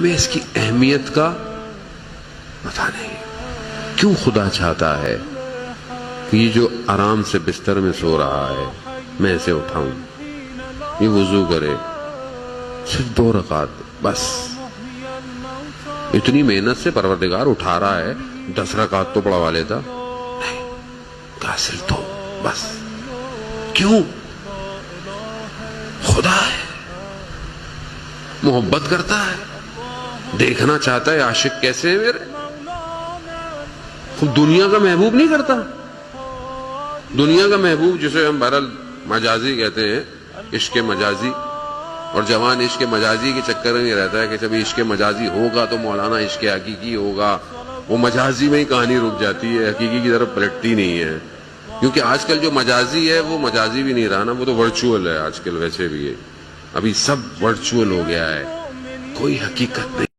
ہمیں اس کی اہمیت کا پتہ نہیں. کیوں خدا چاہتا ہے کہ یہ جو آرام سے بستر میں سو رہا ہے میں اسے اٹھاؤں, یہ وضو کرے, صرف 2 رکعت بس. اتنی محنت سے پروردگار اٹھا رہا ہے, 10 رکعت تو پڑھوا لیتا. نہیں, کہا صرف 2 بس. کیوں؟ خدا ہے, محبت کرتا ہے, دیکھنا چاہتا ہے عاشق کیسے ہے میرے. خود دنیا کا محبوب نہیں کرتا. دنیا کا محبوب جسے ہم بہرحال مجازی کہتے ہیں, عشق مجازی, اور جوان عشق مجازی کے چکر میں رہتا ہے کہ جب عشق مجازی ہوگا تو مولانا عشق حقیقی ہوگا. وہ مجازی میں ہی کہانی رک جاتی ہے, حقیقی کی طرف پلٹتی نہیں ہے. کیونکہ آج کل جو مجازی ہے وہ مجازی بھی نہیں رہا نا, وہ تو ورچوئل ہے آج کل. ویسے بھی ہے, ابھی سب ورچوئل ہو گیا ہے, کوئی حقیقت نہیں.